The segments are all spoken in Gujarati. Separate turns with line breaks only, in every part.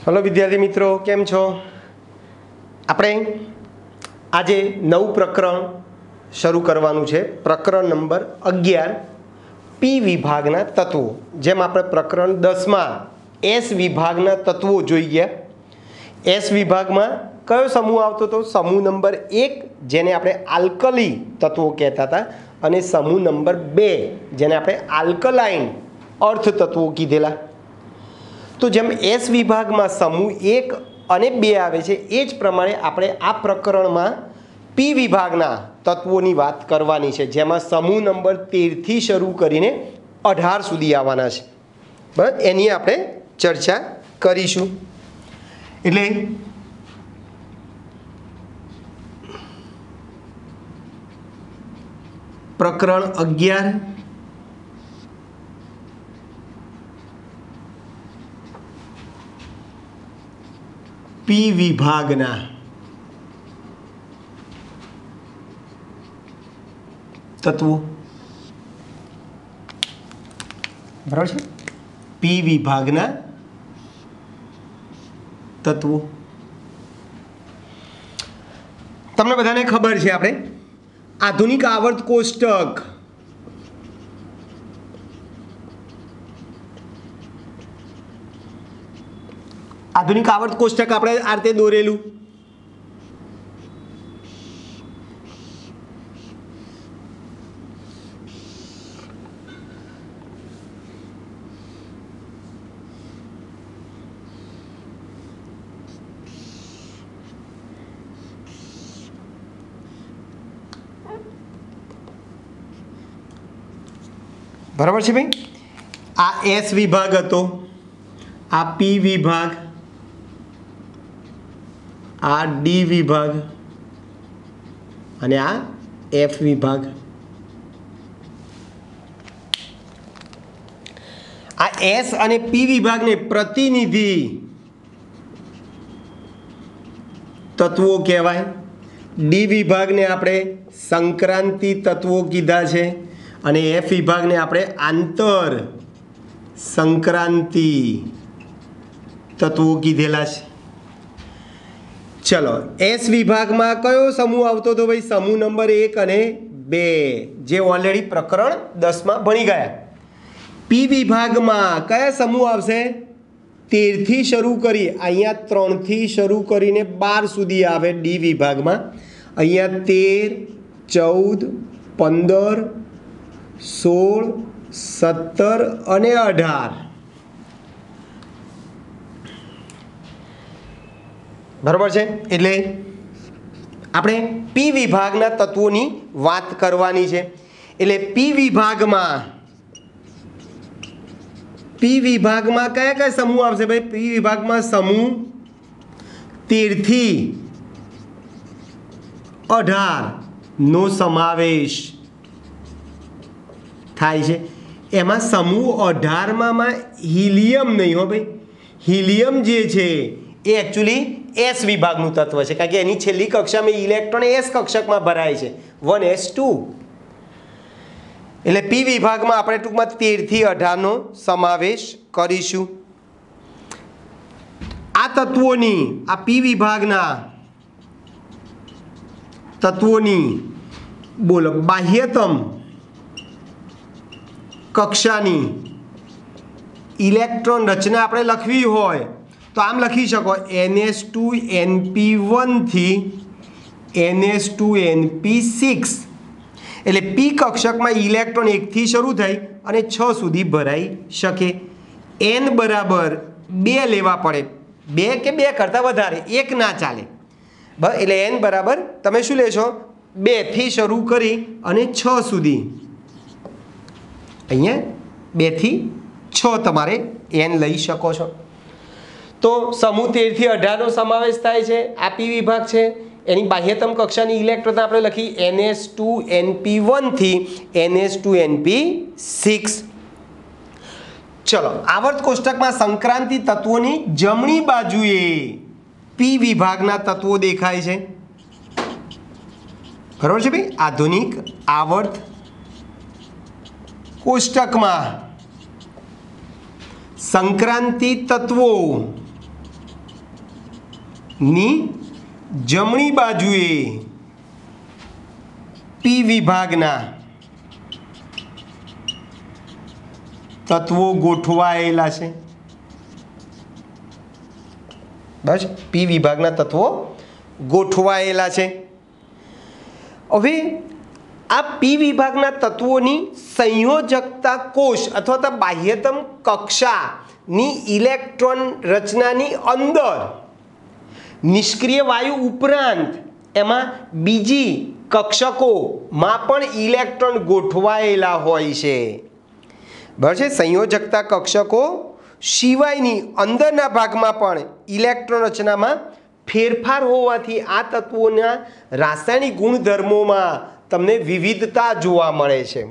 हेलो विद्यार्थी मित्रों, केम छो? આપણે આજે નવું પ્રકરણ શરૂ કરવાનું છે। પ્રકરણ નંબર 11 પી વિભાગના તત્વો। જેમ આપણે પ્રકરણ 10માં એસ વિભાગના તત્વો જોઈ ગયા। એસ વિભાગમાં કયો સમૂહ આવતો હતો? સમૂહ નંબર 1 જેને આપણે આલ્કલી તત્વો કહેતા હતા અને સમૂહ નંબર 2 જેને આપણે આલ્કલાઇન અર્થ તત્વો કીધેલા। तो जेम एस विभाग में समूह 1 અને 2 आवे छे ए ज प्रमाणे आपणे आ प्रकरण में पी विभागना तत्वोनी वात करवानी छे, जेमां समूह नंबर 13 थी शरू करीने 18 सुधी आववाना छे। बराबर, एनी आपणे चर्चा करीशुं। एटले प्रकरण 11 पी विभागना तत्वों। बराबर है? पी विभागना तत्वों तमने बधाने खबर है। आपणे आधुनिक आवर्त कोष्टक आधुनिक आवर्त कोष्टक આપણે આ રીતે દોરેલું। બરાબર છે ભાઈ? આ એસ વિભાગ હતો, આ પી વિભાગ, आ डी विभाग અને આ एफ विभाग। आ एस અને पी विभाग ने प्रतिनिधि तत्वों कहेवाय। डी विभाग ने आपणे संक्रांति तत्वों कीधा छे અને एफ विभाग ने आपणे आंतर संक्रांति तत्वों कीधेला छे। चलो एस विभाग में कयो समूह आवतो तो भाई? समूह नंबर 1 અને 2 जे ऑलरेडी प्रकरण 10 में भणी गया। पी विभाग में कया समूह आवशे? 13 थी शरू करी, अहींया 3 थी शरू करीने 12 सुधी आवे। डी विभाग में अहींया 13, 14, 15, 16, 17 અને 18। बराबर है? एटले आपणे पी विभागना तत्वोनी वात करवानी छे। एटले पी विभाग में कया कया समूह आवशे भाई? पी विभाग में समूह 13 थी 18 नो समावेश थाय छे। एमां समूह 18 में हीलियम नहीं हो भाई। हीलियम जे छे ए एक्चुअली एस विभागનું તત્વ છે, કારણ કે એની છેલ્લી કક્ષામાં ઇલેક્ટ્રોન એસ કક્ષકમાં ભરાય છે 1s2। એટલે પી વિભાગમાં આપણે ટૂંકમાં 13 થી 18 નો સમાવેશ કરીશું। આ તત્વોની, આ પી વિભાગના તત્વોની બોલો બાહ્યતમ કક્ષાની ઇલેક્ટ્રોન રચના આપણે લખવી હોય तो आम लखी सको NS2NP1 थी NS2NP6। एटले पी कक्षक में इलेक्ट्रॉन 1 थी शुरू थई अने 6 सुधी भराई शके। N बराबर 2 लेवा पड़े, 2 के 2 करता वधारे, 1 ना चाले। बस एटले N बराबर तमे शुं लेशो? 2 थी शुरू करी अने 6 सुधी। अहींया 2 थी 6 तमारे N लई शको छो। तो समूह 13 થી 18 નો સમાવેશ થાય છે। આ પી વિભાગ છે, એની બાહ્યતમ કક્ષાની ઇલેક્ટ્રોન આપણે લખી NS2NP1 થી NS2NP6। ચલો આવર્ત કોષ્ટકમાં સંક્રાંતિ તત્વોની જમણી બાજુએ પી વિભાગના તત્વો દેખાય છે। બરાબર છે ભાઈ? આધુનિક આવર્ત કોષ્ટકમાં संक्रांति तत्वों ની જમણી બાજુએ પી વિભાગના તત્વો ગોઠવાયેલા છે. બસ, પી વિભાગના તત્વો ગોઠવાયેલા છે. હવે આ પી વિભાગના તત્વોની સંયોજકતા કોષ અથવા તો બાહ્યતમ કક્ષાની ઇલેક્ટ્રોન રચનાની અંદર નિષ્ક્રિય વાયુ ઉપરાંત એમાં બીજી કક્ષકોમાં પણ ઇલેક્ટ્રોન ગોઠવાયેલા હોય છે. બરાબર છે. સંયોજકતા કક્ષકો સિવાયની અંદરના ભાગમાં પણ ઇલેક્ટ્રોન રચનામાં ફેરફાર હોવાથી આ તત્વોના રાસાયણિક ગુણધર્મોમાં તમને વિવિધતા જોવા મળે છે.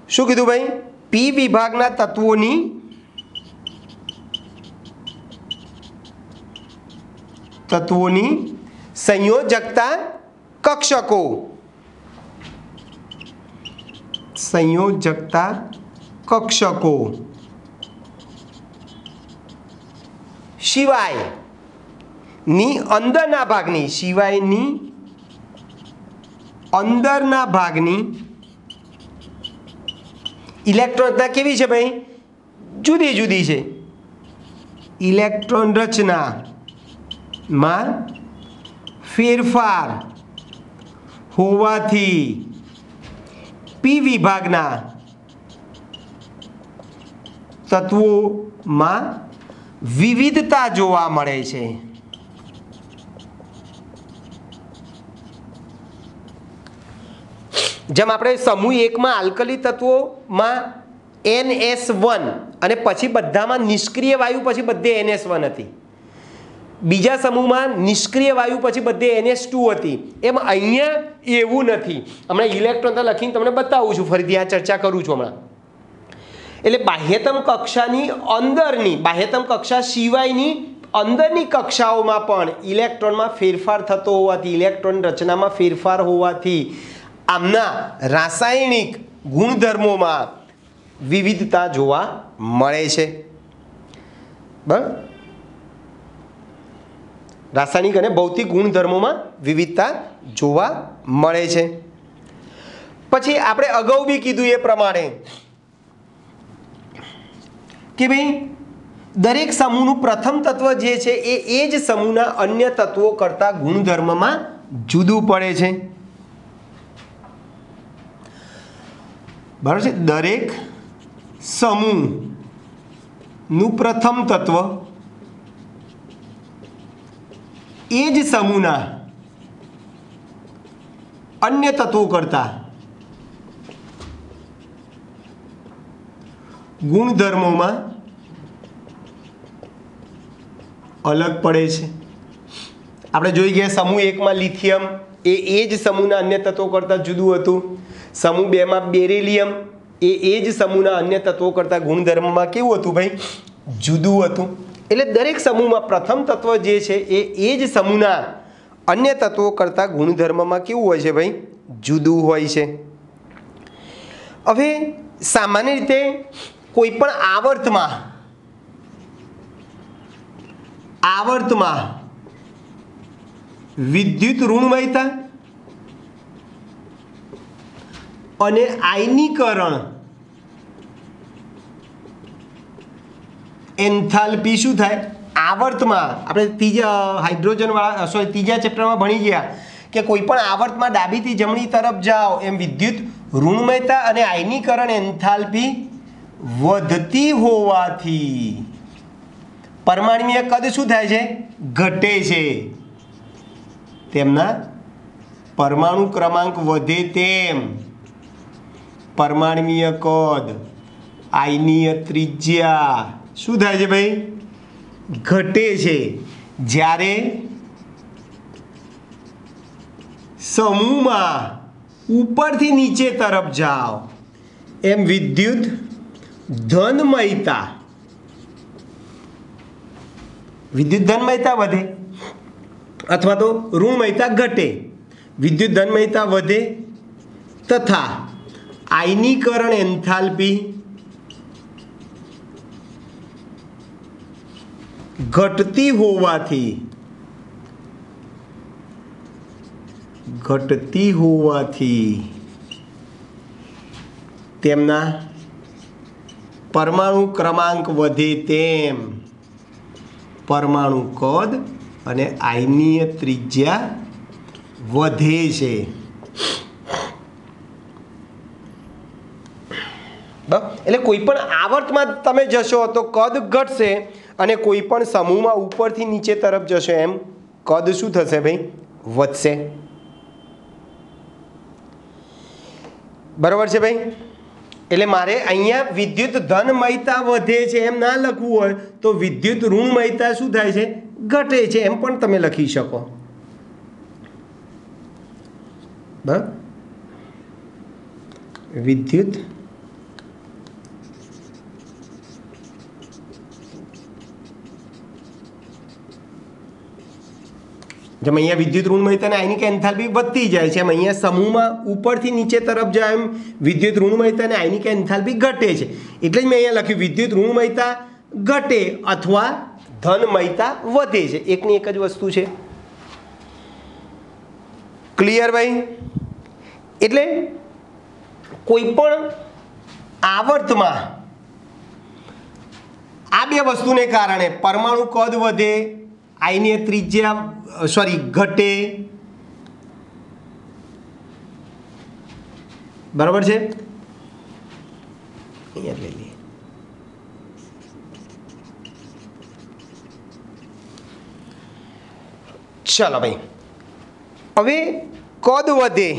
શું કીધું ભાઈ? પી વિભાગના તત્વોની સંયોજકતા કક્ષકો સિવાયની અંદરના ભાગની ઇલેક્ટ્રોન રચના કેવી છે ભાઈ? જુદી જુદી છે. ઇલેક્ટ્રોન રચનામાં ફેરફાર હોવાથી પી વિભાગના તત્વોમાં વિવિધતા જોવા મળે છે. જેમ આપણે સમૂહ 1 માં આલ્કલી તત્વોમાં NS1 અને પછી બધામાં નિષ્ક્રિય વાયુ પછી બધે NS1 હતી. બીજા સમૂહમાં નિષ્ક્રિય વાયુ પછી બધે NS2 હતી. એમ અહીંયા એવું નથી. હમણાં ઇલેક્ટ્રોન તો લખીને તમને બતાવું છું, ફરીથી આ ચર્ચા કરું છું હમણાં. એટલે બાહ્યતમ કક્ષાની અંદરની, બાહ્યતમ કક્ષા સિવાયની અંદરની કક્ષાઓમાં પણ ઇલેક્ટ્રોનમાં ફેરફાર થતો હોવાથી, ઇલેક્ટ્રોન રચનામાં ફેરફાર હોવાથી આમના રાસાયણિક ગુણધર્મોમાં વિવિધતા જોવા મળે છે. બરાબર? રાસાયણિક અને ભૌતિક ગુણધર્મોમાં વિવિધતા જોવા મળે છે. પછી આપણે અગાઉ બી કીધું એ પ્રમાણે કે ભાઈ દરેક સમૂહનું પ્રથમ તત્વ જે છે એ જ સમૂહના અન્ય તત્વો કરતાં ગુણધર્મમાં જુદું પડે છે. બરાબર છે? દરેક સમૂહનું પ્રથમ તત્વ એ જ સમૂહના અન્ય તત્વો કરતાં ગુણધર્મોમાં અલગ પડે છે. આપણે જોઈ ગયા સમૂહ 1 માં લિથિયમ એ જ સમૂહના અન્ય તત્વો કરતાં જુદું હતું. સમૂહ 2 માં બેરિલિયમ એ જ સમૂહના અન્ય તત્વો કરતાં ગુણધર્મમાં કેવું હતું ભાઈ? જુદું હતું. એટલે દરેક સમૂહમાં પ્રથમ તત્વ જે છે એ જ સમૂહના અન્ય તત્વો કરતાં ગુણધર્મમાં કેવું હોય છે ભાઈ? જુદું હોય છે. હવે સામાન્ય રીતે કોઈ પણ આવર્તમાં વિદ્યુત ઋણમયતા અને આયનીકરણ એન્થાલ્પી શું થાય? આવર્તમાં આપણે ત્રીજા ચેપ્ટરમાં ભણી ગયા કે કોઈ પણ આવર્તમાં ડાબીથી જમણી તરફ જાઓ એમ વિદ્યુત ઋણમયતા અને આયનીકરણ એન્થાલ્પી વધતી હોવાથી પરમાણ્વીય કદ શું થાય છે? ઘટે છે. તેમના પરમાણુ ક્રમાંક વધે તેમ પરમાણ્વીય કદ, આયનીય ત્રિજ્યા શું થાય છે ભાઈ? ઘટે છે. જ્યારે સમૂહમાં ઉપરથી નીચે તરફ જાઓ એમ વિદ્યુત ધનમયતા વધે અથવા તો ઋણમયતા ઘટે. વિદ્યુત ધનમયતા વધે તથા આયનીકરણ એન્થાલ્પી ઘટતી હોવાથી તેમના પરમાણુ ક્રમાંક વધે તેમ પરમાણુ કદ અને આયનીય ત્રિજ્યા વધે છે. એટલે કોઈ પણ આવર્તમાં તમે જશો તો કદ ઘટશે અને કોઈ પણ સમૂહમાં ઉપરથી નીચે તરફ જશો એમ કદ શું થશે ભાઈ? વધશે. બરાબર છે ભાઈ? એટલે મારે અહીંયા વિદ્યુત ધનમયતા વધે છે એમ ના લખવું હોય તો વિદ્યુત ઋણમયતા શું થાય છે? ઘટે છે એમ પણ તમે લખી શકો. બરાબર? વિદ્યુત જેમ અહીંયા વિદ્યુત ઋણમયતા અને આયનિક એન્થાલ્પી વધતી જાય છે એમ અહીંયા સમૂહમાં ઉપરથી નીચે તરફ જાય એમ વિદ્યુત ઋણમયતા અને આયનિક એન્થાલ્પી ઘટે છે. એટલે જ મેં અહીંયા લખ્યું વિદ્યુત ઋણમયતા ઘટે અથવા ધનમયતા વધે છે. એકની એક જ વસ્તુ છે. ક્લિયર ભાઈ? એટલે કોઈ પણ આવર્તમાં આ બે વસ્તુને કારણે પરમાણુ કદ વધે, આયનીય ત્રિજ્યા ઘટે. બરાબર છે? અહીંયા લઈ લઈએ. ચાલો ભાઈ, હવે કદ વધે,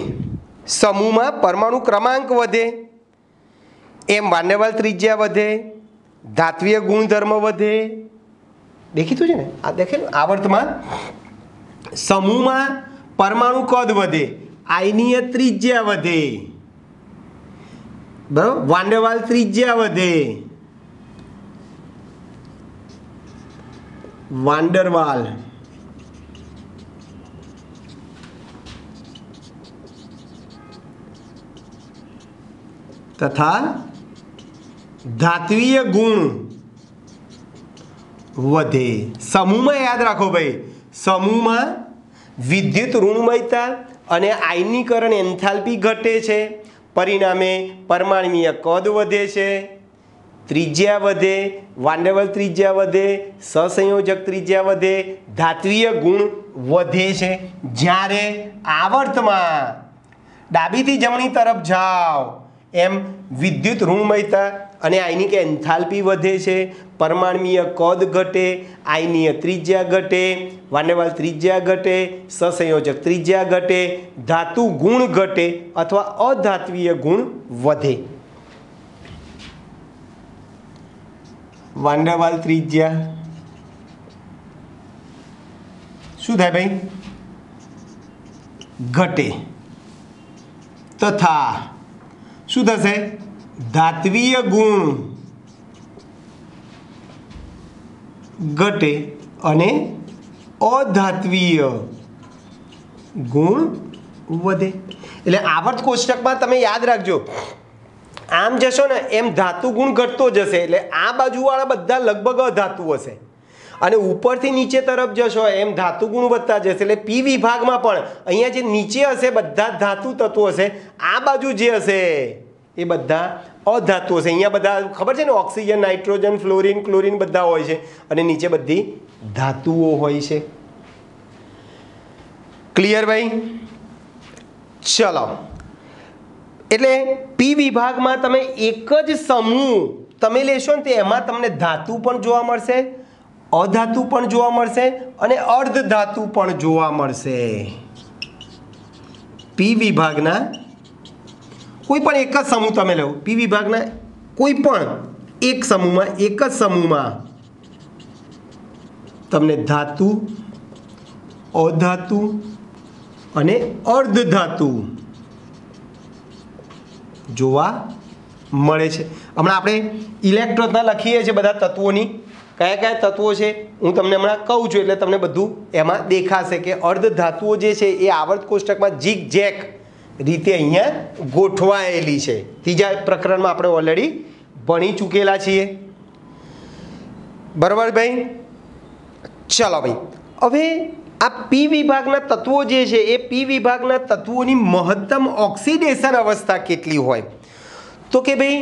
સમૂહમાં પરમાણુ ક્રમાંક વધે એમ વાંડરવાલ ત્રિજ્યા વધે, ધાત્વીય ગુણધર્મ વધે. દેખીતું છે ને? આ દેખે આવર્તમાં સમૂહમાં પરમાણુ કદ વધે, આયનીય ત્રિજ્યા વધે, બરાબર, વાંડરવાલ ત્રિજ્યા વધે, વાંડરવાલ તથા ધાત્વીય ગુણ વધે. સમૂહમાં યાદ રાખો ભાઈ, સમૂહમાં વિદ્યુત ઋણમયતા અને આયનીકરણ એન્થાલ્પી ઘટે છે, પરિણામે પરમાણ્વીય કદ વધે છે, ત્રિજ્યા વધે, વાંડરવાલ ત્રિજ્યા વધે, સહસંયોજક ત્રિજ્યા વધે, ધાત્વીય ગુણ વધે છે. જ્યારે આવર્તમાં ડાબીથી જમણી તરફ જાઓ એમ વિદ્યુત ઋણમયતા અને આયનિક એન્થાલ્પી વધે છે, પરમાણ્વીય કદ ઘટે, આયનીય ત્રિજ્યા ઘટે, વાંડરવાલ ત્રિજ્યા ઘટે, સહસંયોજક ત્રિજ્યા ઘટે, ધાતુ ગુણ ઘટે અથવા અધાત્વીય ગુણ વધે. વાંડરવાલ ત્રિજ્યા શું થાય ભાઈ? ઘટે તથા શું થશે? ધાત્વીય ગુણ ઘટે અને અધાત્વીય ગુણ વધે. એટલે આવર્ત કોષ્ટકમાં તમે યાદ રાખજો, આમ જશો ને એમ ધાતુ ગુણ ઘટતો જશે. એટલે આ બાજુવાળા બધા લગભગ અધાતુ હશે અને ઉપરથી નીચે તરફ જશો એમ ધાતુ ગુણ વધતા જશે. એટલે પી વિભાગમાં પણ અહીંયા જે નીચે હશે બધા ધાતુ તત્વો હશે, આ બાજુ જે હશે એ બધા અધાતુ હશે. અહીંયા બધા ખબર છે ને, ઓક્સિજન, નાઇટ્રોજન, ફ્લોરિન, ક્લોરિન બધા હોય છે અને નીચે બધી ધાતુઓ હોય છે. ક્લિયર ભાઈ? ચલો, એટલે પી વિભાગમાં તમે એક જ સમૂહ તમે લેશો ને તો એમાં તમને ધાતુ પણ જોવા મળશે, અધાતુ પણ જોવા મળશે અને અર્ધ ધાતુ પણ જોવા મળશે. પી વિભાગના કોઈ પણ એક જ સમૂહ તમે લો, પી વિભાગના કોઈ પણ એક સમૂહમાં, એક જ સમૂહમાં તમને ધાતુ, અધાતુ અને અર્ધ ધાતુ જોવા મળે છે. હમણાં આપણે ઇલેક્ટ્રોડના લખીએ છીએ બધા તત્વોની, કયા કયા તત્વો છે હું તમને હમણાં કહું છું એટલે તમને બધું એમાં દેખાશે કે અર્ધ ધાતુઓ જે છે એ આવર્ત કોષ્ટકમાં ઝીગ ઝેક રીતે અહીંયા ગોઠવાયેલી છે. ત્રીજા પ્રકરણમાં આપણે ઓલરેડી ભણી ચૂકેલા છીએ. બરાબર ભાઈ? चलो भाई, હવે આ પી વિભાગના તત્વો જે છે એ પી વિભાગના તત્વોની મહત્તમ ઓક્સિડેશન અવસ્થા કેટલી હોય? તો કે ભાઈ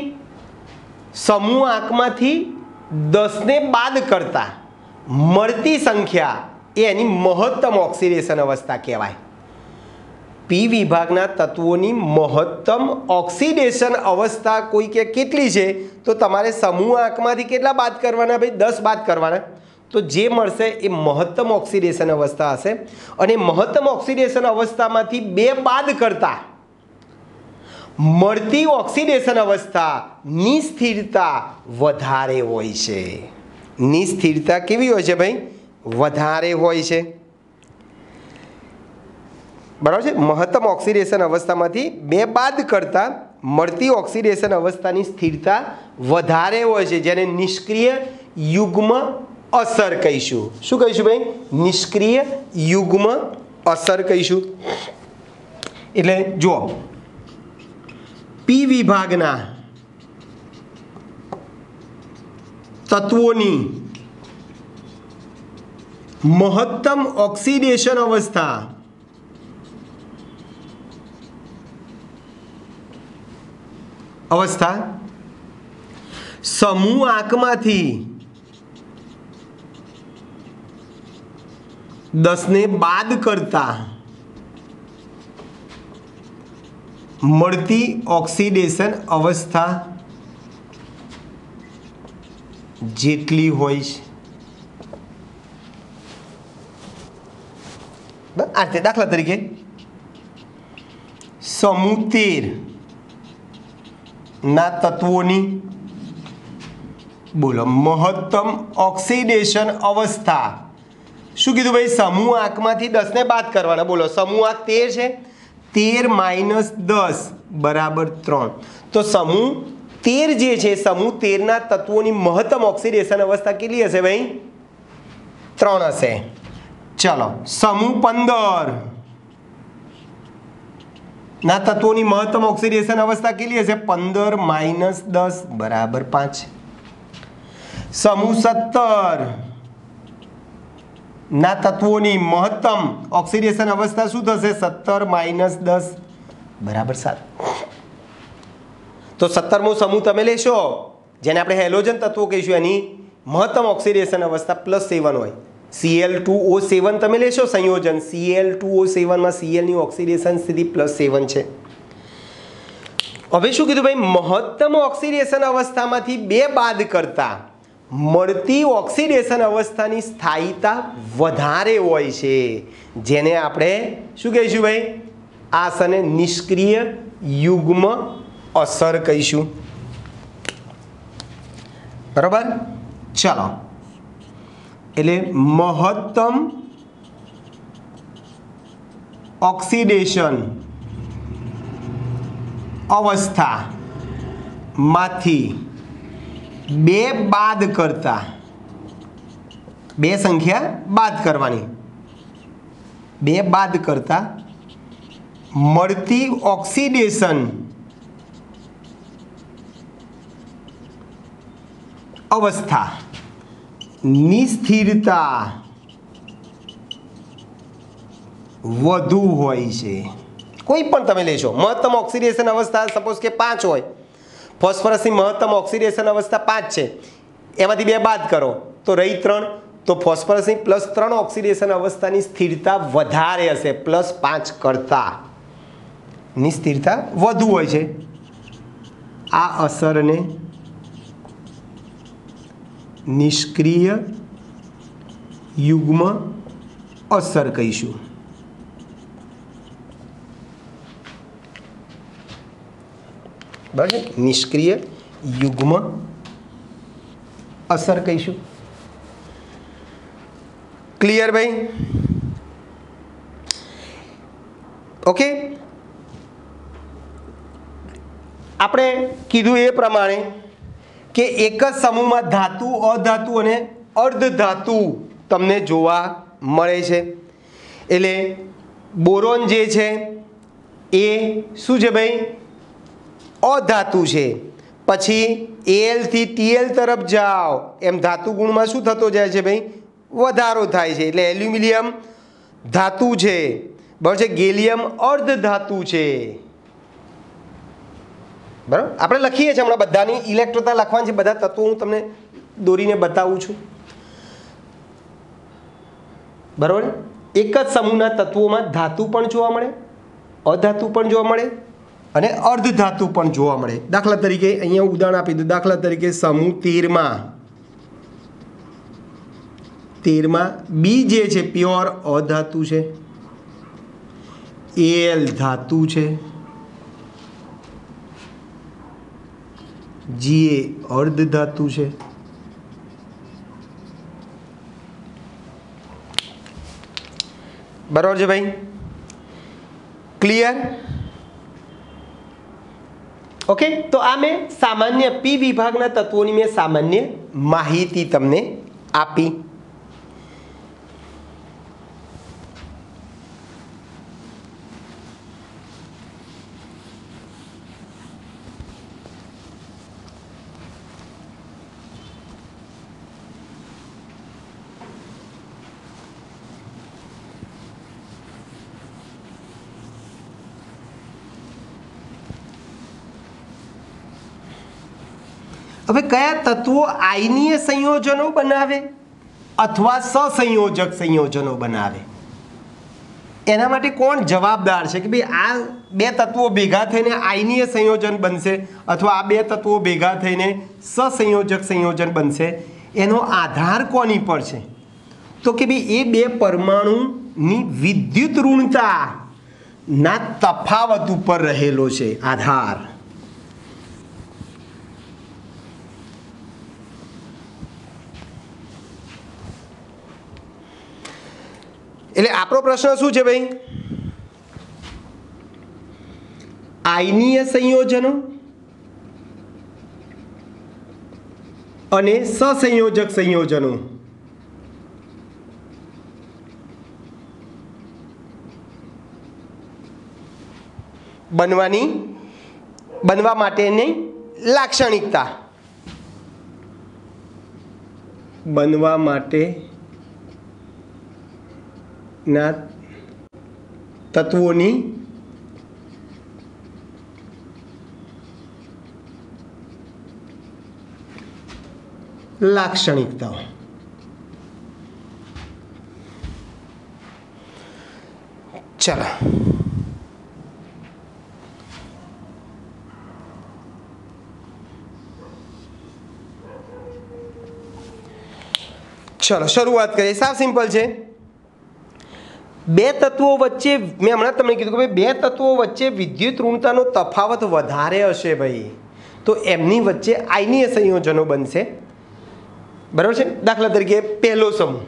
સમૂહ આંકમાંથી 10 ને બાદ કરતા મળતી સંખ્યા એ એની મહત્તમ ઓક્સિડેશન અવસ્થા કહેવાય. પી વિભાગના તત્વોની મહત્તમ ઓક્સિડેશન અવસ્થા કોઈ કે કેટલી છે તો તમારે સમૂહ આંકમાંથી કેટલા બાદ કરવાના ભાઈ? 10 બાદ કરવાના. તો જે મળશે એ મહત્તમ ઓક્સિડેશન અવસ્થા હશે અને મહત્તમ ઓક્સિડેશન અવસ્થામાંથી 2 બાદ કરતા મળતી ઓક્સિડેશન અવસ્થાની સ્થિરતા વધારે હોય છે. ની સ્થિરતા કેવી હોય છે ભાઈ? વધારે હોય છે. બરાબર છે. મહત્તમ ઓક્સિડેશન અવસ્થામાંથી 2 બાદ કરતા મળતી ઓક્સિડેશન અવસ્થાની સ્થિરતા વધારે હોય છે, જેને નિષ્ક્રિય યુગ્મ અસર કહીશું. શું કહીશું ભાઈ? નિષ્ક્રિય યુગ્મ અસર કહીશું. એટલે જુઓ, પી વિભાગના તત્વોની મહત્તમ ઓક્સિડેશન અવસ્થા સમૂહ આંકમાંથી 10 ને બાદ કરતા મળતી ઓક્સિડેશન અવસ્થા જેટલી હોય છે. આ રીતે દાખલા તરીકે સમૂહ 13 ના તત્વોની બોલો મહત્તમ ઓક્સિડેશન અવસ્થા. શું કીધું ભાઈ? સમૂહ આંકમાંથી 10 ને બાદ કરવાના. બોલો, સમૂહ આંક 13 છે, 13 - 10 બરાબર 3. તો સમૂહ 13 જે છે, સમૂહ 13 ના તત્વોની મહત્તમ ઓક્સિડેશન અવસ્થા કેટલી હશે ભાઈ? 3 હશે. ચલો, સમૂહ 15 ના તત્વોની મહત્તમ ઓક્સિડેશન અવસ્થા કેટલી હશે? 15 - 10 બરાબર 5. સમૂહ 17 ના તત્વોની મહત્તમ ઓક્સિડેશન અવસ્થા શું થશે? 17 - 10 બરાબર 7. તો 17મો સમૂહ તમે લેશો, જેને આપણે હેલોજન તત્વો કહીશું, એની મહત્તમ ઓક્સિડેશન અવસ્થા +7 હોય. Cl2O7 તમે લેશો સંયોજન, Cl2O7 માં Cl ની ઓક્સિડેશન સ્થિતિ +7 છે. હવે શું કીધું ભાઈ? મહત્તમ ઓક્સિડેશન અવસ્થામાંથી 2 બાદ કરતા મળતી ઓક્સિડેશન અવસ્થાની સ્થાયીતા વધારે હોય છે, જેને આપણે શું કહીશું ભાઈ? આ અસરને નિષ્ક્રિય યુગ્મ અસર કહીશું. બરાબર. ચાલો, એટલે મહત્તમ ઓક્સિડેશન અવસ્થામાંથી 2 બાદ કરતા, 2 સંખ્યા બાદ કરવાની, 2 બાદ કરતા મળતી ઓક્સિડેશન અવસ્થાની સ્થિરતા વધુ હોય છે. કોઈ પણ તમે લેશો, મહત્તમ ઓક્સિડેશન અવસ્થા સપોઝ કે 5 હોય, ફોસ્ફરસની મહત્તમ ઓક્સિડેશન અવસ્થા 5 છે, એમાંથી 2 બાદ કરો તો રહી 3. તો ફોસ્ફરસની +3 ઓક્સિડેશન અવસ્થાની સ્થિરતા વધારે હશે, +5 કરતા ની સ્થિરતા વધુ હોય છે. આ અસરને નિષ્ક્રિય યુગ્મ અસર કહીશું. બરાબર. નિષ્ક્રિય યુગ્મ અસર કહીશું. ક્લિયર ભાઈ? ઓકે. આપણે કીધું એ પ્રમાણે કે એક જ સમૂહમાં ધાતુ, અધાતુ અને અર્ધધાતુ તમને જોવા મળે છે. એટલે બોરોન જે છે એ શું છે ભાઈ? અધાતુ છે. પછી Al થી Tl તરફ જાઓ એમ ધાતુ ગુણમાં શું થતો જાય છે ભાઈ? વધારો થાય છે એટલે એલ્યુમિનિયમ ધાતુ છે, બરાબર છે, ગેલિયમ અર્ધ ધાતુ છે, બરાબર. આપણે લખીએ છીએ હમણાં બધાની ઇલેક્ટ્રોનતા લખવાની છે, બધા તત્વો હું તમને દોરીને બતાવું છું, બરાબર. એક જ સમૂહના તત્વોમાં ધાતુ પણ જોવા મળે, અધાતુ પણ જોવા મળે અને અર્ધ ધાતુ પણ જોવા મળે. દાખલા તરીકે અહીંયા ઉદાહરણ આપી દઉં. દાખલા તરીકે સમૂહ 13માં બી જે છે પ્યોર અધાતુ છે, એલ ધાતુ છે, જી અર્ધ ધાતુ છે, બરાબર છે ભાઈ, ક્લિયર? ઓકે. તો આ મેં સામાન્ય પી વિભાગના તત્વોની મેં સામાન્ય માહિતી તમને આપી. હવે કયા તત્વો આયનીય સંયોજનો બનાવે અથવા સહસંયોજક સંયોજનો બનાવે, એના માટે કોણ જવાબદાર છે કે ભાઈ આ બે તત્વો ભેગા થઈને આયનીય સંયોજન બનશે અથવા આ બે તત્વો ભેગા થઈને સહસંયોજક સંયોજન બનશે, એનો આધાર કોની પર છે? તો કે ભાઈ એ બે પરમાણુની વિદ્યુત ઋણતાના તફાવત ઉપર રહેલો છે આધાર. એટલે આપણો પ્રશ્ન શું છે ભાઈ? આયનીય સંયોજનો અને સહસંયોજક સંયોજનો બનવા માટેની લાક્ષણિકતા, બનવા માટે ના તત્વોની લાક્ષણિકતાઓ. ચલો શરૂઆત કરીએ. સાવ સિમ્પલ છે. બે તત્વો વચ્ચે મેં હમણાં તમને કીધું કે ભાઈ બે તત્વો વચ્ચે વિદ્યુત ઋણતાનો તફાવત વધારે હશે ભાઈ, તો એમની વચ્ચે આયનીય સંયોજનો બનશે, બરાબર છે. દાખલા તરીકે પહેલો સમૂહ,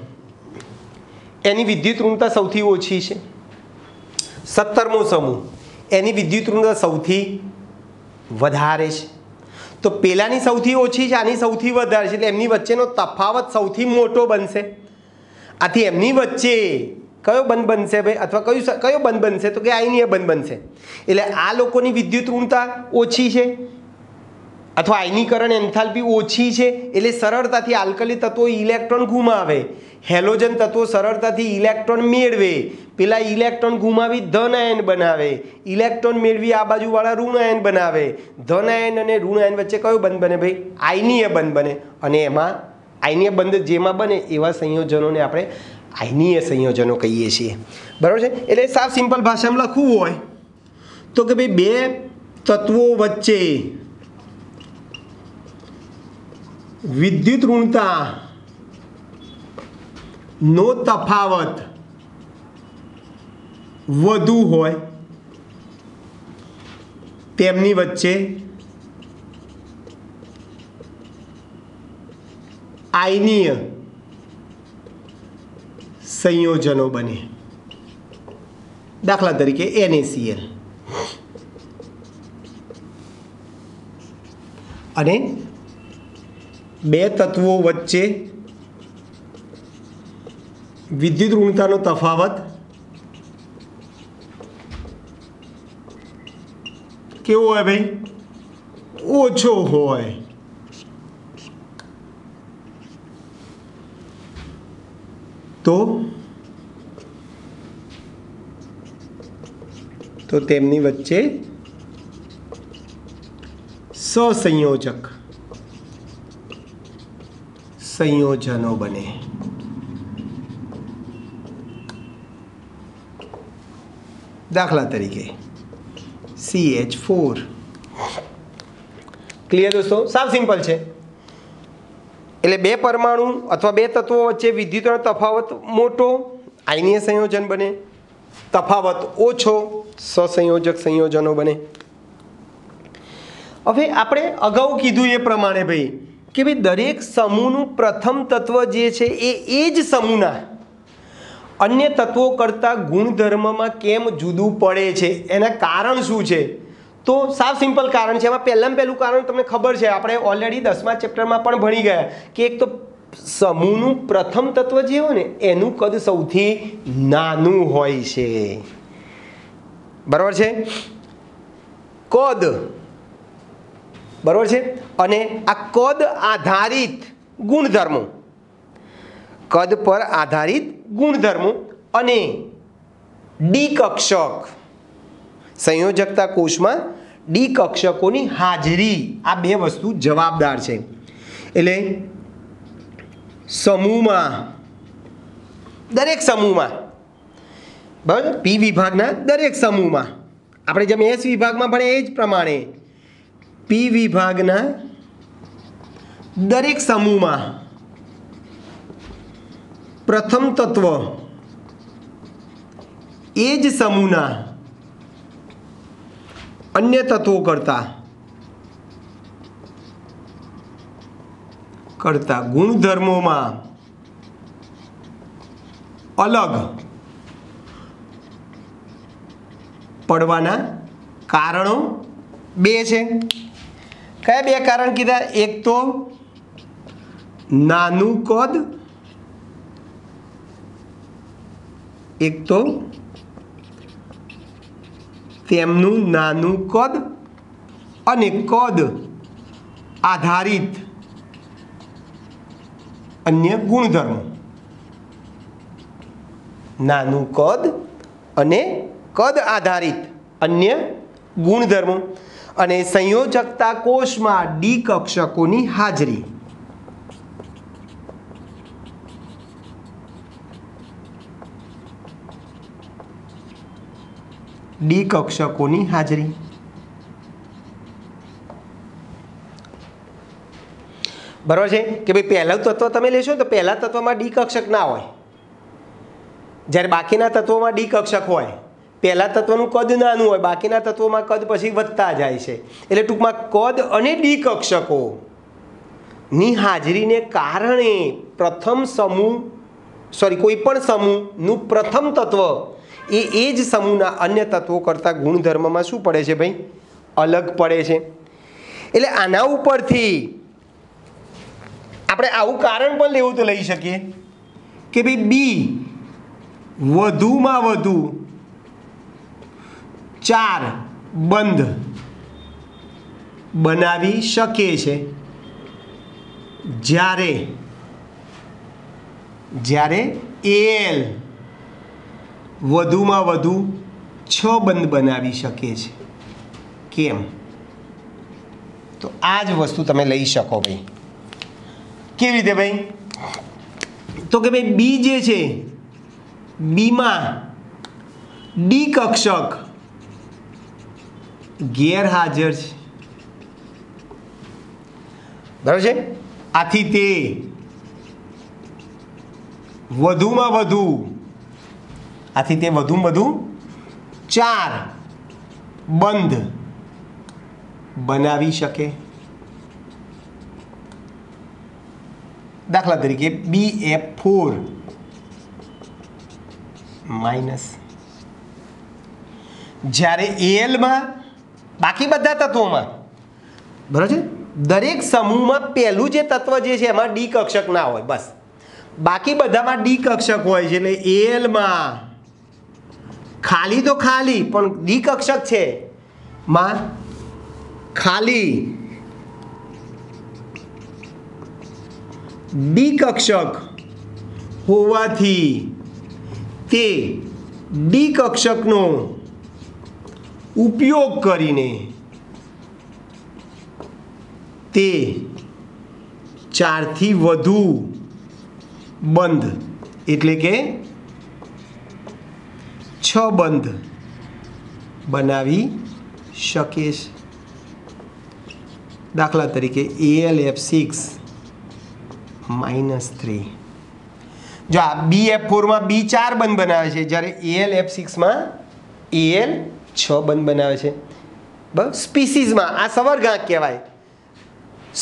એની વિદ્યુત ઋણતા સૌથી ઓછી છે. 17મો સમૂહ, એની વિદ્યુત ઋણતા સૌથી વધારે છે. તો પેલાની સૌથી ઓછી છે, આની સૌથી વધારે છે, એટલે એમની વચ્ચેનો તફાવત સૌથી મોટો બનશે. આથી એમની વચ્ચે કયો બંધ બનશે ભાઈ, અથવા કયો બંધ બનશે? તો કે આયનીય બંધ બનશે. એટલે આ લોકોની વિદ્યુત ઋણતા ઓછી છે અથવા આયનીકરણ એન્થાલ્પી ઓછી છે, એટલે સરળતાથી આલ્કલી તત્વો ઇલેક્ટ્રોન ગુમાવે, હેલોજન તત્વો સરળતાથી ઇલેક્ટ્રોન મેળવે. પેલા ઇલેક્ટ્રોન ગુમાવી ધન આયન બનાવે, ઇલેક્ટ્રોન મેળવી આ બાજુવાળા ઋણ આયન બનાવે. ધન આયન અને ઋણ આયન વચ્ચે કયો બંધ બને ભાઈ? આયનીય બંધ બને. અને એમાં આયનીય બંધ જેમાં બને એવા સંયોજનોને આપણે આયનીય સંયોજનો કહીએ છીએ, બરાબર છે. એટલે સાવ સિમ્પલ ભાષામાં લખવું હોય તો કે ભાઈ બે તત્વો વચ્ચે વિદ્યુત ઋણતા નો તફાવત વધુ હોય તેમની વચ્ચે આયનીય સંયોજનો બને. દાખલા તરીકે NaCl અને બે તત્વો વચ્ચે વિદ્યુત ઋણતાનો તફાવત કેવો હોય ભાઈ? ઓછો હોય. તો તેમની વચ્ચે સંયોજનો બને. દાખલા તરીકે CH4. ક્લિયર દોસ્તો? સાવ સિમ્પલ છે. એટલે બે પરમાણુ અથવા બે તત્વો વચ્ચે વિદ્યુતનો તફાવત મોટો, આયનીય સંયોજન બને. તફાવત ઓછો, સહસંયોજક સંયોજનો બને. હવે આપણે અગાઉ કીધું એ પ્રમાણે ભાઈ કે ભાઈ દરેક સમૂહનું પ્રથમ તત્વ જે છે એ જ સમૂહના અન્ય તત્વો કરતાં ગુણધર્મમાં કેમ જુદું પડે છે, એના કારણ શું છે? તો સાવ સિમ્પલ કારણ છે. એમાં પહેલું કારણ તમને ખબર છે, આપણે ઓલરેડી 10મા ચેપ્ટરમાં પણ ભણી ગયા કે એક તો સમૂહનું પ્રથમ તત્વ જે હોય ને એનું કદ સૌથી નાનું હોય છે. બરાબર છે? કદ, બરાબર છે. અને આ કદ આધારિત ગુણધર્મો, કદ પર આધારિત ગુણધર્મો અને ડી કક્ષક, સંયોજકતા કોષમાં ડી કક્ષકોની હાજરી, આ બે વસ્તુ જવાબદાર છે. એટલે સમૂહમાં, દરેક સમૂહમાં, બરાબર, પી વિભાગના દરેક સમૂહમાં, આપણે જેમ એસ વિભાગમાં ભણે એ જ પ્રમાણે પી વિભાગના દરેક સમૂહમાં પ્રથમ તત્વ એ જ સમૂહના અન્ય તત્વો કરતા ગુણધર્મોમાં અલગ પડવાના કારણો બે છે. કયા બે કારણ કીધા? એક તો નાનું કદ, એક તો તેમનું નાનું કદ અને કદ આધારિત અન્ય ગુણધર્મો. નાનું કદ અને કદ આધારિત અન્ય ગુણધર્મો અને સંયોજકતા કોષમાં ડી કક્ષકોની હાજરી. ડી કક્ષકોની હાજરી. બરાબર છે કે ભાઈ પહેલું તત્વ તમે લેશો તો પહેલા તત્વમાં ડી કક્ષક ના હોય, જ્યારે બાકીના તત્વોમાં ડી કક્ષક હોય. પહેલા તત્વનું કદ નાનું હોય, બાકીના તત્વોમાં કદ પછી વધતા જાય છે. એટલે ટૂંકમાં કદ અને ડી કક્ષકોની હાજરીને કારણે કોઈ પણ સમૂહનું પ્રથમ તત્વ એ જ સમૂહના અન્ય તત્વો કરતાં ગુણધર્મમાં શું પડે છે ભાઈ? અલગ પડે છે. એટલે આના ઉપરથી આપણે આવું કારણ પણ લેવું તો લઈ શકીએ કે ભાઈ બી વધુમાં વધુ 4 બંધ બનાવી શકે છે જ્યારે એલ વધુમાં વધુ 6 બંધ બનાવી શકે છે. કેમ? તો આ જ વસ્તુ તમે લઈ શકો ભાઈ. કેવી રીતે ભાઈ? તો કે ભાઈ બી જે છે, બીમાં ડી કક્ષક ગેરહાજર છે. બરાબર છે? આથી તે વધુમાં વધુ 4 બંધ બનાવી શકે. દાખલા તરીકે BF4 માઇનસ. જ્યારે એલમાં, બાકી બધા તત્વોમાં, બરાબર છે, દરેક સમૂહમાં પહેલું જે તત્વ જે છે એમાં ડી કક્ષક ના હોય, બસ. બાકી બધામાં ડી કક્ષક હોય છે. એટલે એલમાં ખાલી તો ખાલી, પણ ડી કક્ષક છે માં ખાલી ડી કક્ષક હોવાથી તે ડી કક્ષકનો ઉપયોગ કરીને તે 4 થી વધુ બંધ એટલે કે 6 બંધ બનાવી શકે છે। દાખલા તરીકે AlF6 -3 જો આ BF4 માં B 4 બંધ બનાવે છે જ્યારે AlF6 માં Al 6 બંધ બનાવે છે। બરાબર, સ્પીસીસમાં આ સવર્ગાંક કહેવાય।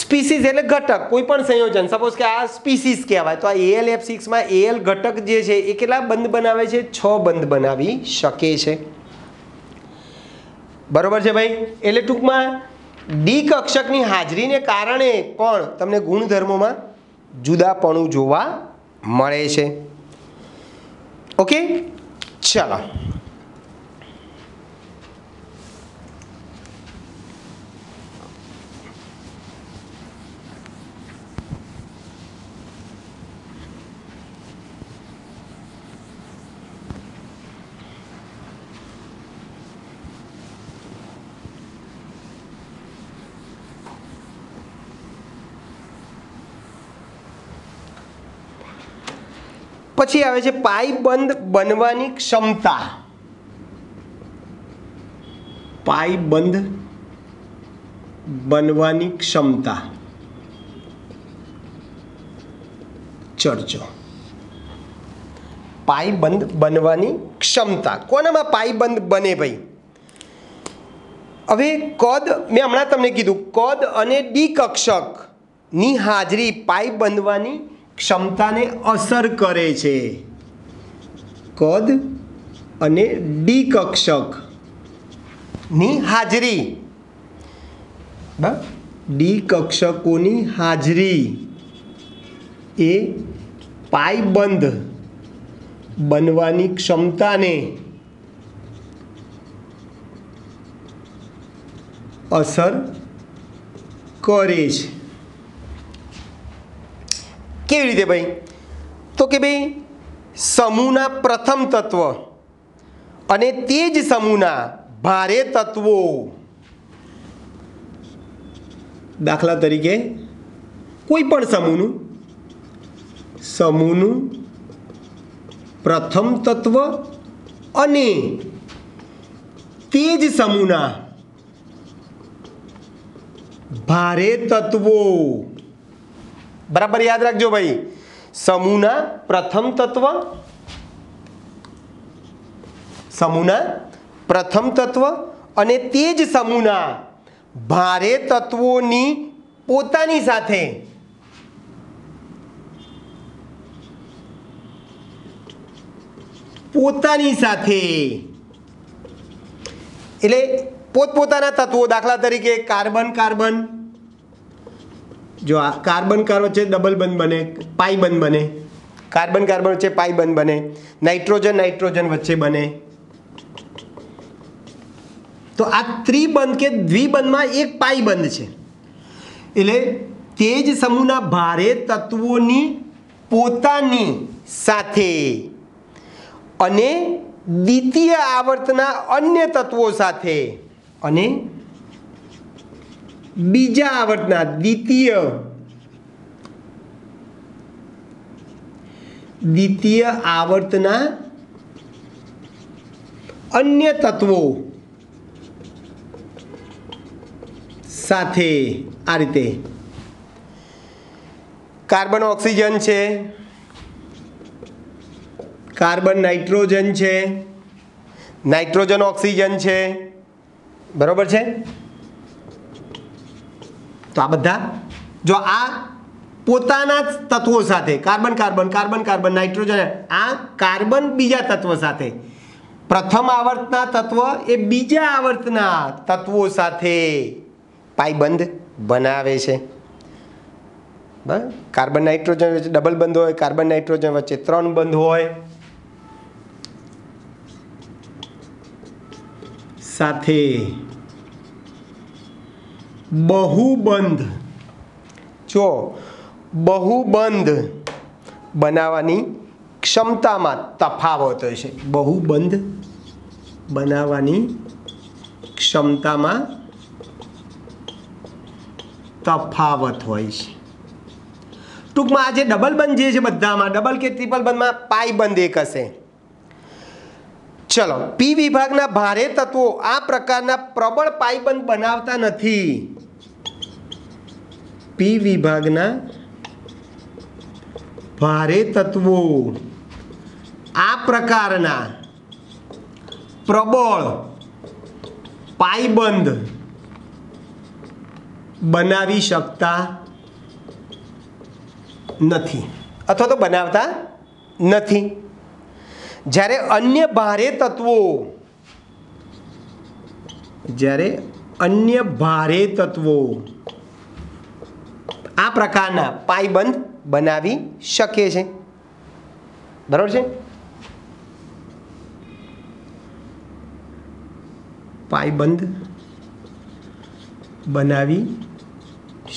સ્પીસીસ એટલે ઘટક, કોઈ પણ સંયોજન, સપોઝ કે આ સ્પીસીસ કહેવાય તો આ AlF6 માં Al ઘટક જે છે એ કેટલા બંધ બનાવે છે? 6 બંધ બનાવી શકે છે। બરોબર છે ભાઈ। એટલે ટૂંકમાં ડી કક્ષકની હાજરીને કારણે પણ તમને ગુણધર્મોમાં જુદાપણું જોવા મળે છે। ઓકે, ચાલો પછી આવે છે પાઈબંધ બનવાની ક્ષમતા। પાઈબંધ બનવાની ક્ષમતા ચર્ચો। પાઈબંધ બનવાની ક્ષમતા કોનામાં પાઈબંધ બને ભાઈ? હવે કદ મેં હમણાં તમને કીધું, કદ અને ડી કક્ષકની હાજરી પાઈ બંધવાની ક્ષમતાને અસર કરે છે। કદ અને ડી કક્ષકની હાજરી, ડી કક્ષકોની હાજરી એ પાઈબંધ બનવાની ક્ષમતાને અસર કરે છે। કેવી રીતે ભાઈ? તો કે ભાઈ સમૂહના પ્રથમ તત્વ અને તે જ સમૂહના ભારે તત્વો, દાખલા તરીકે કોઈ પણ સમૂહનું પ્રથમ તત્વ અને તે જ સમૂહના ભારે તત્વો, બરાબર યાદ રાખજો ભાઈ। સમૂહના પ્રથમ તત્વ અને તે જ સમૂહના ભારે તત્વોની પોતાની સાથે એટલે પોતપોતાના તત્વો, દાખલા તરીકે કાર્બન કાર્બન, જો આ કાર્બન કાર્બન વચ્ચે ડબલ બંધ બને, પાઈ બંધ બને, કાર્બન કાર્બન વચ્ચે પાઈ બંધ બને, નાઇટ્રોજન નાઇટ્રોજન વચ્ચે બને। તો આ ત્રિબંધ કે દ્વિબંધમાં એક પાઈ બંધ છે। એટલે તે જ સમૂહના ભારે તત્વોની પોતાની સાથે અને દ્વિતીય આવર્તના અન્ય તત્વો સાથે અને બીજા આવર્તના દ્વિતીય આવર્તના અન્ય તત્વો સાથે આ રીતે કાર્બન ઓક્સિજન છે, કાર્બન નાઇટ્રોજન છે, નાઇટ્રોજન ઓક્સિજન છે, બરોબર છે। તો આ બધા જો આ પોતાના તત્વો સાથે carbon carbon carbon carbon nitrogen, આ કાર્બન બીજા તત્વ સાથે, પ્રથમ આવર્તના તત્વ એ બીજા આવર્તના તત્વો સાથે પાઈબંધ બનાવે છે। બરાબર, કાર્બન નાઇટ્રોજન વચ્ચે ડબલ બંધ હોય, કાર્બન નાઇટ્રોજન વચ્ચે 3 બંધ હોય, સાથે બહુબંધ, જો બહુબંધ બનાવવાની ક્ષમતામાં તફાવત હોય છે. બહુબંધ બનાવવાની ક્ષમતામાં તફાવત હોય છે. ટૂંકમાં આ જે ડબલ બંધ જે છે બધામાં, ડબલ કે ટ્રિપલ બંધમાં પાઈ બંધ એક હશે. ચલો, પી વિભાગના ભારે તત્વો આ પ્રકારના પ્રબળ પાઈબંધ બનાવતા નથી. પી વિભાગના ભારે તત્વો આ પ્રકારના પ્રબળ પાઈબંધ બનાવી શકતા નથી અથવા તો બનાવતા નથી. જ્યારે અન્ય ભારે તત્વો આ પ્રકારના પાઈબંધ બનાવી શકે છે. બરાબર છે? પાઈબંધ બનાવી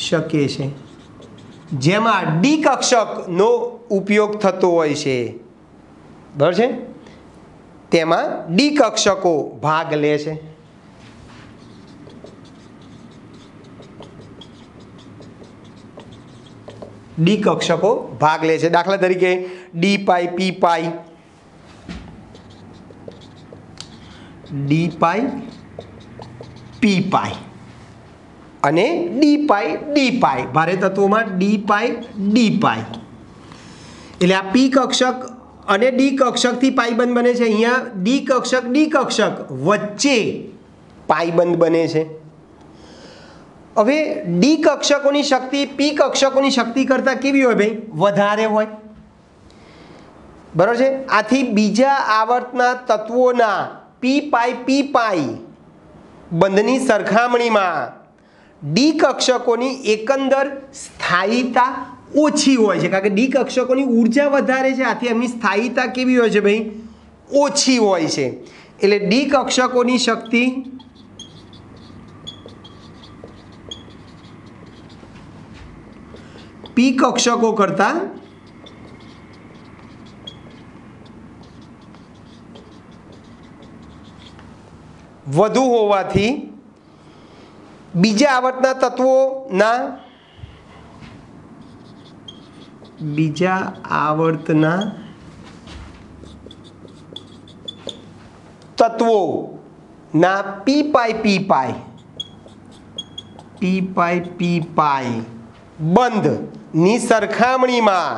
શકે છે, જેમાં ડી કક્ષકનો ઉપયોગ થતો હોય છે. બરાબર છે? તેમાં ડી કક્ષકો ભાગ લે છે. ડી કક્ષકો ભાગ લે છે. દાખલા તરીકે ડી પાઈ, પી પાઈ, ડી પાઈ, પી પાઈ અને ડી પાઈ, ડી પાઈ. ભારે તત્વોમાં ડી પાઈ, ડી પાઈ. એટલે આ પી કક્ષક અને ડી કક્ષકથી પાઈબંધ બને છે. અહીંયા ડી કક્ષક, ડી કક્ષક વચ્ચે પાઈબંધ બને છે. હવે ડી કક્ષકોની શક્તિ પી કક્ષકોની શક્તિ કરતાં કેવી હોય ભાઈ? વધારે હોય. બરાબર છે? આથી બીજા આવર્તના તત્વોના પી પાઈ, પી પાઈ બંધની સરખામણીમાં ડી કક્ષકોની એકંદર સ્થાયીતા ઓછી હોય છે, કારણ કે ડી કક્ષકોની ઉર્જા વધારે છે. આથી એમની સ્થાયીતા કેવી હોય છે ભાઈ? ઓછી હોય છે. એટલે ડી કક્ષકોની શક્તિ પી કક્ષકો કરતાં વધુ હોવાથી બીજા આવર્તના તત્વોના પી પાઈ, પી પાઈ, પી પાઈ, પી પાઈ બંધની સરખામણીમાં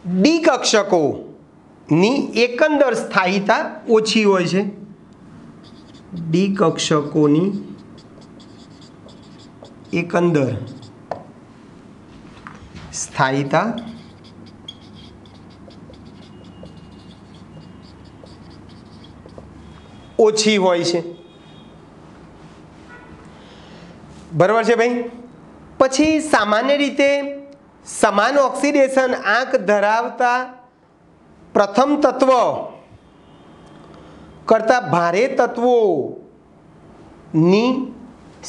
ડી કક્ષકોની એકંદર સ્થાયીતા ઓછી હોય છે. ડી કક્ષકોની એકંદર સ્થાયીતા ઓછી હોય છે. બરાબર છે ભાઈ? પછી સામાન્ય રીતે સમાન ઓક્સિડેશન આંક ધરાવતા પ્રથમ તત્વ કરતાં ભારે તત્વોની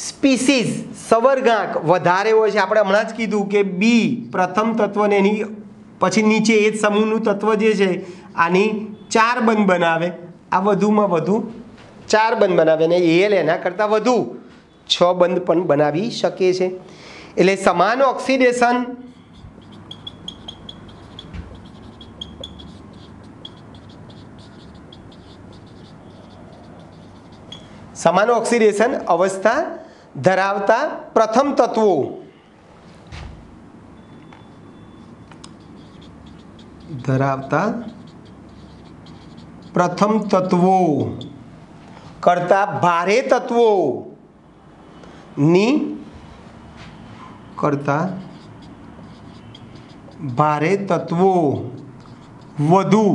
સ્પીસીસ સવર્ગાંક વધારે હોય છે. આપણે હમણાં જ કીધું કે બી પ્રથમ તત્વને એની પછી નીચે એ જ સમૂહનું તત્વ જે છે આની 4 બંધ બનાવે, આ વધુમાં વધુ 4 બંધ બનાવે અને એલ એના કરતાં વધુ 6 બંધ પણ બનાવી શકે છે. એટલે સમાન ઓક્સિડેશન અવસ્થા ધરાવતા પ્રથમ તત્વો કરતાં ભારે તત્વોની વધુ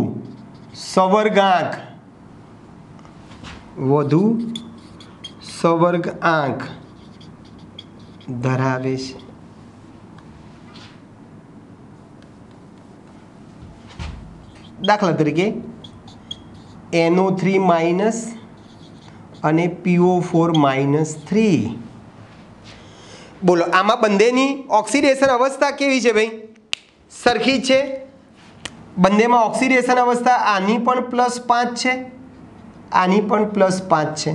સવર્ગાંક ધરાવે છે. દાખલા તરીકે NO3- અને PO4-3. બોલો આમાં બંનેની ઓક્સિડેશન અવસ્થા કેવી છે ભાઈ? સરખી જ છે. બંનેમાં ઓક્સિડેશન અવસ્થા આની પણ +5 છે, આની પણ +5 છે.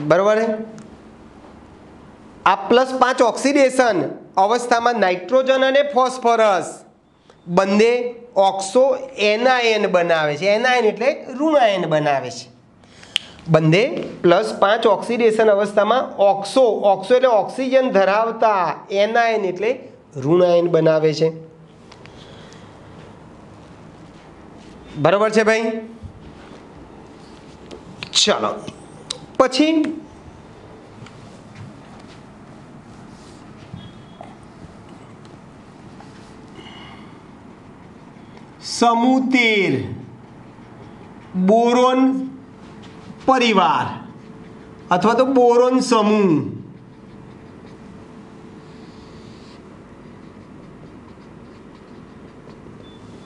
બરાબર છે. આ +5 ઓક્સિડેશન અવસ્થામાં નાઇટ્રોજન અને ફોસ્ફરસ બંને ઓક્સો એનાયન બનાવે છે. એનાયન એટલે ઋણાયન બનાવે છે. બંને +5 ઓક્સિડેશન અવસ્થામાં ઓક્સો એટલે ઓક્સિજન ધરાવતા, એનાયન એટલે ઋણાયન બનાવે છે. બરાબર છે ભાઈ? ચલો પછી સમૂહ 13 બોરોન પરિવાર અથવા તો બોરોન સમૂહ.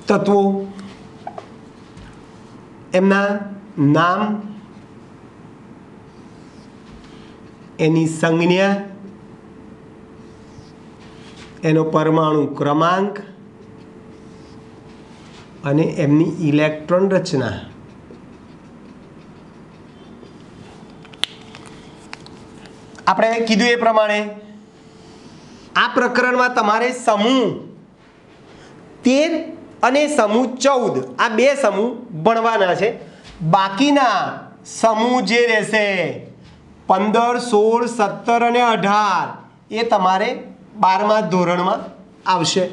તત્વો એમના નામ, એની સંજ્ઞા, એનો પરમાણુ ક્રમાંક અને એમની ઇલેક્ટ્રોન રચના. આપણે કીધું એ પ્રમાણે આ પ્રકરણમાં તમારે સમૂહ 13 અને સમૂહ 14 આ બે સમૂહ ભણવાના છે. બાકીના સમૂહ જે રહેશે 15, 16, 17 અને 18 એ તમારે 12મા ધોરણમાં આવશે.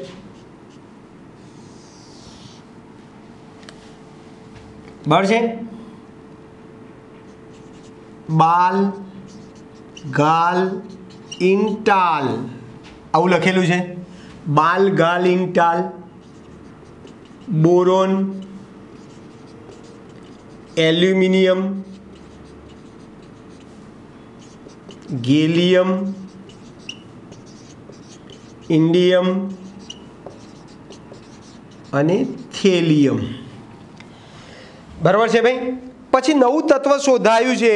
બરાબર છે? બાલ, ગાલ, ઇન્ટાલ આવું લખેલું છે. બાલ, ગાલ, ઇન્ટાલ, બોરોન, એલ્યુમિનિયમ, ગેલિયમ, ઇન્ડિયમ અને થેલિયમ. બરાબર છે ભાઈ? પછી નવું તત્વ શોધાયું છે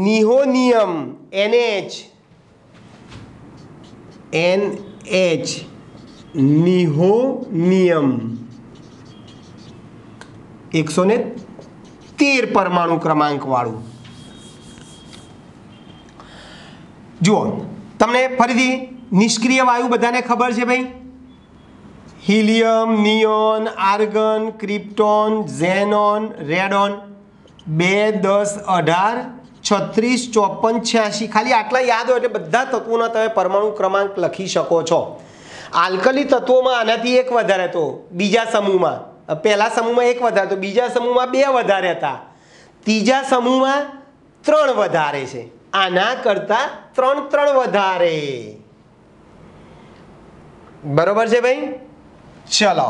નિહોનિયમ, NH નિહોનિયમ 113 પરમાણુ ક્રમાંક વાળું. જુઓ તમને ફરીથી નિષ્ક્રિય વાયુ બધાને ખબર છે ભાઈ? Helium, neon, argon, krypton, xenon, radon. 2, 10, 18, 36, 54, 86 ખાલી આટલા યાદ હોય એટલે બધા તત્વોના તમે પરમાણુ ક્રમાંક લખી શકો છો. આલ્કલી તત્વોમાં આનાથી એક વધારે હતો બીજા સમૂહમાં. પહેલા સમૂહમાં એક વધારે હતો, બીજા સમૂહમાં 2 વધારે હતા, ત્રીજા સમૂહમાં 3 વધારે છે. આના કરતા 3 વધારે. બરોબર છે ભાઈ? ચલો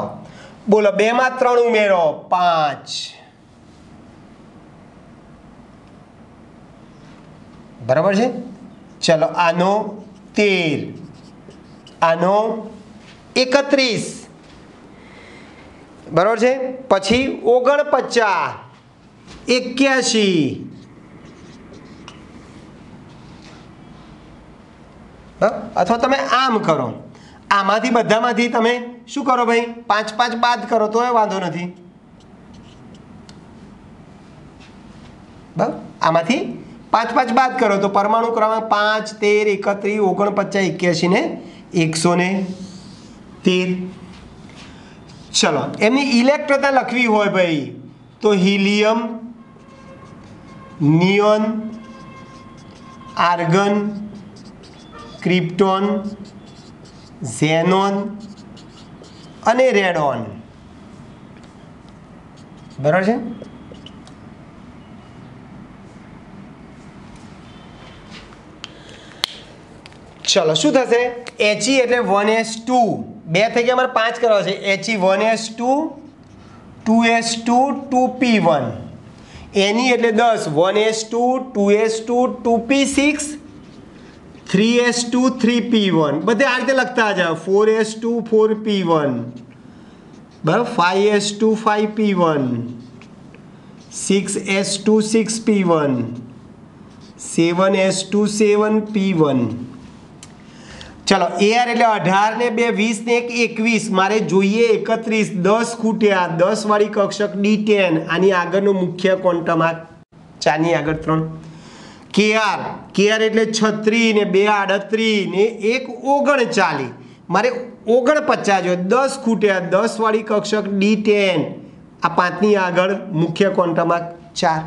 બોલો 2 માં 3 ઉમેરો 5. બરાબર છે? ચલો આનો 13, આનો 31. બરાબર છે? પછી 49, 81. અથવા તમે આમ કરો, આમાંથી બધામાંથી તમે શું કરો ભાઈ? 5 5 બાદ કરો તો વાંધો નથી. બરાબર? આમાંથી 5 5 બાદ કરો તો પરમાણુ ક્રમાંક 5, 13, 31, 49, 81 ને 113. ચલો એમની ઇલેક્ટ્રોનતા લખવી હોય ભાઈ તો helium, neon, argon, krypton, xenon અને રેડોન. બરાબર છે? ચલો શું થશે? He એટલે 1s2 2 થઈ ગયા, અમારે 5 કરવા છે. He 1s2 2s2 2p1. એની એટલે 10 1s2 2s2 2p6 3s2 3p1. બધે આ રીતે લખતા જાઓ. 4s2 4p1 બરાબર, 5s2 5p1, 6s2 6p1 7s2 7p1 ચલો AR એટલે 18 ને 2 20 ને 1 21 મારે જોઈએ 31 10 ખૂટ્યા 10 વાળી કક્ષક D10 આની આગળનો મુખ્ય ક્વોન્ટમ આ 4 ની આગળ 3 KR એટલે 36 ને 2 38 ને 1 39 મારે 49 જો 10 ખૂટ્યા 10 વાળી કક્ષક D10 આ 5 ની આગળ મુખ્ય ક્વોન્ટમ આ 4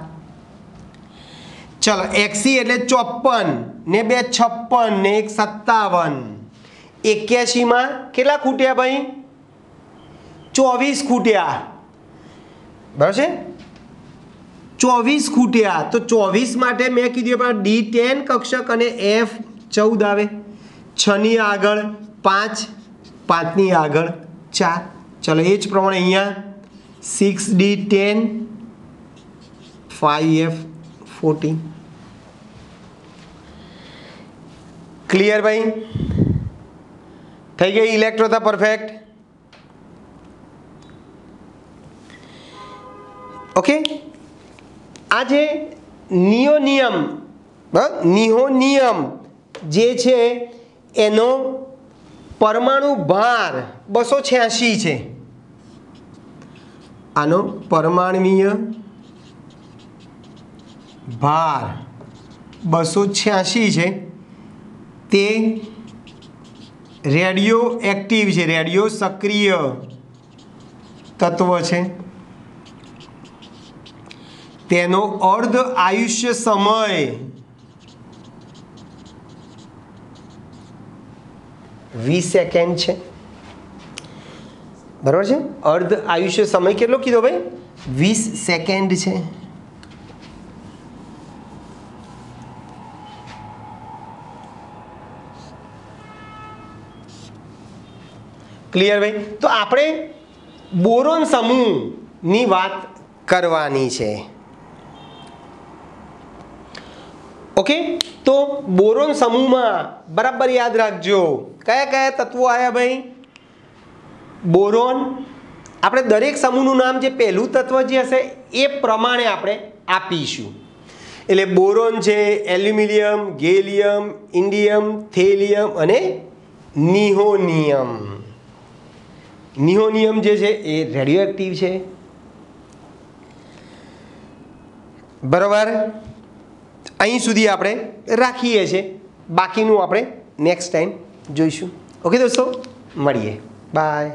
ચલો XC એટલે 54 ને 2 56 ને 1 57 81 માં કેટલા ખૂટ્યા ભાઈ 24 ખૂટ્યા બરાબર છે 24 ખૂટ્યા તો 24 માટે મેં કીધું પણ D10 કક્ષક અને F14 આવે 6 ની આગળ 5 5 ની આગળ 4 ચલો એ જ પ્રમાણે અહીંયા 6D10 5F14 ક્લિયર ભાઈ થઈ ગઈ ઇલેક્ટ્રો था પરફેક્ટ ઓકે આ જે નિયોનિયમ જે છે એનો પરમાણુ ભાર 286 છે આનો પરમાણુય ભાર 286 છે તે રેડિયો એક્ટિવ છે રેડિયો સક્રિય તત્વ છે તેનો અર્ધ આયુષ્ય સમય 20 સેકન્ડ છે બરાબર છે અર્ધ આયુષ્ય સમય કેટલો કીધો ભાઈ 20 સેકન્ડ છે ક્લિયર ભાઈ તો આપણે બોરોન સમૂહની વાત કરવાની છે ઓકે તો બોરોન સમૂહમાં બરાબર યાદ રાખજો કયા કયા તત્વો આવ્યા ભાઈ બોરોન આપણે દરેક સમૂહનું નામ જે પહેલું તત્વ જે હશે એ પ્રમાણે આપણે આપીશું એટલે બોરોન છે એલ્યુમિનિયમ ગેલિયમ ઇન્ડિયમ થેલિયમ અને નિહોનિયમ જે છે એ રેડિયો એક્ટિવ છે બરાબર અહીં સુધી આપણે રાખીએ છીએ બાકીનું આપણે નેક્સ્ટ ટાઈમ જોઈશું ઓકે દોસ્તો મળીએ બાય